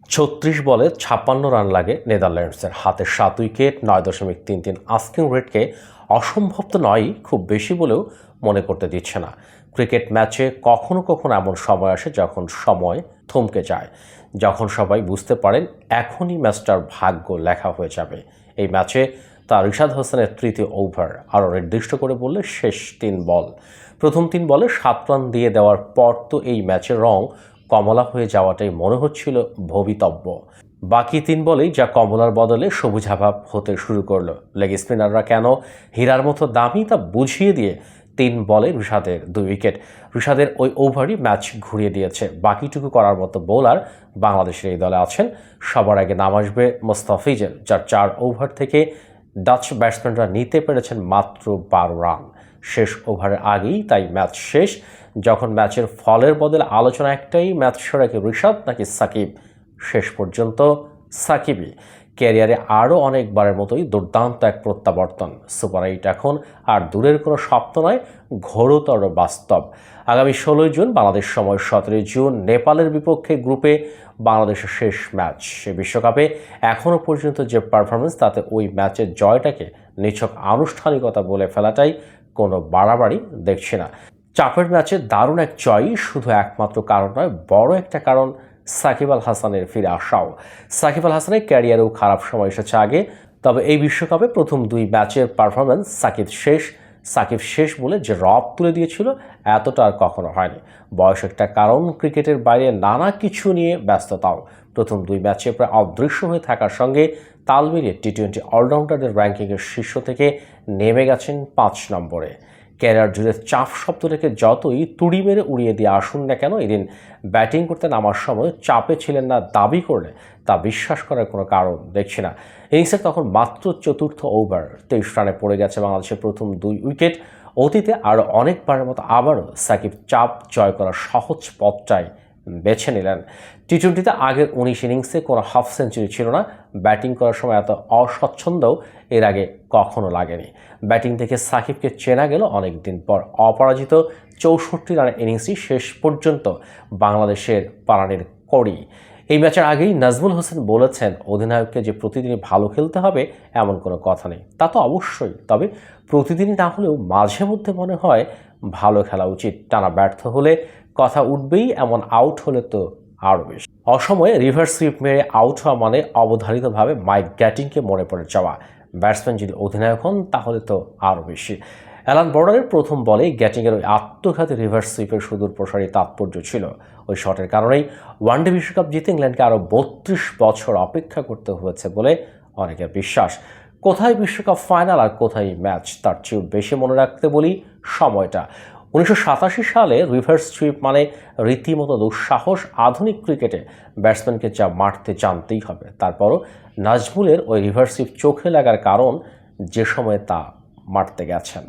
৩৬ বলে ৫৬ রান লাগে নেদারল্যান্ডসের হাতে ৭ উইকেট ৯.৩৩ আস্কিং রেটকে অসম্ভব তো নয়ই, খুব বেশি বলেও মনে করতে দিচ্ছে না। ক্রিকেট ম্যাচে কখনো কখনো এমন সময় আসে যখন সময় থমকে যায়, যখন সবাই বুঝতে পারেন এখনই ম্যাচটার ভাগ্য লেখা হয়ে যাবে। এই ম্যাচে তা রিশাদ হোসেনের তৃতীয় ওভার, আরও নির্দিষ্ট করে বললে শেষ ৩ বল। প্রথম ৩ বলে ৭ রান দিয়ে দেওয়ার পর তো এই ম্যাচের রং কমলা হয়ে যাওয়াটাই মনে হচ্ছিল ভবিতব্য। বাকি ৩ বলেই যা কমলার বদলে সবুজাভাব হতে শুরু করলো। লেগ স্পিনাররা কেন হীরার মতো দামি তা বুঝিয়ে দিয়ে ৩ বলে রিশাদের ২ উইকেট। রিশাদের ওই ওভারই ম্যাচ ঘুরিয়ে দিয়েছে। বাকিটুকু করার মতো বোলার বাংলাদেশের এই দলে আছেন। সবার আগে নাম আসবে মোস্তাফিজের, যার ৪ ওভার থেকে ডাচ ব্যাটসম্যানরা নিতে পেরেছেন মাত্র ১২ রান। শেষ ওভারের আগেই তাই ম্যাচ শেষ। যখন ম্যাচের ফলের বদলে আলোচনা একটাই, ম্যাচ সেরা কি রিশাদ নাকি সাকিব? শেষ পর্যন্ত সাকিবই। ক্যারিয়ারে আরও অনেকবারের মতোই দুর্দান্ত এক প্রত্যাবর্তন। সুপার ৮ এখন আর দূরের কোনো স্বপ্ন নয়, ঘোরতর বাস্তব। আগামী ১৬ জুন বাংলাদেশ সময় ১৭ জুন নেপালের বিপক্ষে গ্রুপে বাংলাদেশের শেষ ম্যাচ। সে বিশ্বকাপে এখনও পর্যন্ত যে পারফরমেন্স, তাতে ওই ম্যাচের জয়টাকে নিছক আনুষ্ঠানিকতা বলে ফেলাটাই কোনো বাড়াবাড়ি দেখছি না। চাপের ম্যাচে দারুণ এক জয়ই শুধু একমাত্র কারণ নয়, বড় একটা কারণ সাকিব আল হাসানের ফিরে আসাও। সাকিব আল হাসানের ক্যারিয়ারেও খারাপ সময় এসেছে আগে, তবে এই বিশ্বকাপে প্রথম ২ ম্যাচের পারফরমেন্স সাকিব শেষ বলে যে রব তুলে দিয়েছিল, এতটা আর কখনো হয়নি। বয়স একটা কারণ, ক্রিকেটের বাইরে নানা কিছু নিয়ে ব্যস্ততাও। প্রথম ২ ম্যাচে প্রায় অদৃশ্য হয়ে থাকার সঙ্গে তাল মিলিয়ে টি-২০ অলরাউন্ডারদের র্যাঙ্কিংয়ের শীর্ষ থেকে নেমে গেছেন ৫ নম্বরে। ক্যারিয়ার জুড়ে চাপ শব্দটাকে যতই তুড়ি মেরে উড়িয়ে দিয়ে আসুন না কেন, এদিন ব্যাটিং করতে নামার সময় চাপে ছিলেন না দাবি করলে তা বিশ্বাস করার কোনো কারণ দেখছি না। ইনিংসের তখন মাত্র ৪র্থ ওভার, ২৩ রানে পড়ে গেছে বাংলাদেশের প্রথম ২ উইকেট। অতীতে আরও অনেকবারের মতো আবারও সাকিব চাপ জয় করার সহজ পথটাই বেছে নিলেন। টি-২০তে আগের ১৯ ইনিংসে কোনো হাফ সেঞ্চুরি ছিল না। ব্যাটিং করার সময় এত অস্বচ্ছন্দও এর আগে কখনো লাগেনি। ব্যাটিং থেকে সাকিবকে চেনা গেল অনেক দিন পর। অপরাজিত ৬৪ রানের ইনিংসই শেষ পর্যন্ত বাংলাদেশের পারানির কড়ি। এই ম্যাচের আগেই নাজমুল হোসেন বলেছেন, অধিনায়ককে যে প্রতিদিনই ভালো খেলতে হবে এমন কোনো কথা নেই। তা তো অবশ্যই, তবে প্রতিদিনই না হলেও মাঝে মধ্যে মনে হয় ভালো খেলা উচিত। টানা ব্যর্থ হলে কথা উঠবেই, এমন আউট হলে তো আরও বেশি। অসময়ে রিভার্স সুইপ মেরে আউট হওয়া মানে অবধারিতভাবে মাইক গ্যাটিংকে মনে পড়ে যাওয়া। ব্যাটসম্যান যদি অধিনায়ক হন তাহলে তো আরও বেশি। অ্যালান বর্ডারের প্রথম বলে গ্যাটিংয়ের ওই আত্মঘাতী রিভার্স সুইপের সুদূর প্রসারী তাৎপর্য ছিল। ওই শটের কারণেই ওয়ানডে বিশ্বকাপ জিতে ইংল্যান্ডকে আরও ৩২ বছর অপেক্ষা করতে হয়েছে বলে অনেকের বিশ্বাস। কোথায় বিশ্বকাপ ফাইনাল আর কোথায় ম্যাচ, তার চেয়েও বেশি মনে রাখতে বলি সময়টা। ১৯৮৭ সালে রিভার্স সুইপ মানে রীতিমতো দুঃসাহস। আধুনিক ক্রিকেটে ব্যাটসম্যানকে যা মারতে জানতেই হবে। তারপরও নাজমুলের ওই রিভার্স সুইপ চোখে লাগার কারণ যে সময় তা মারতে গেছেন।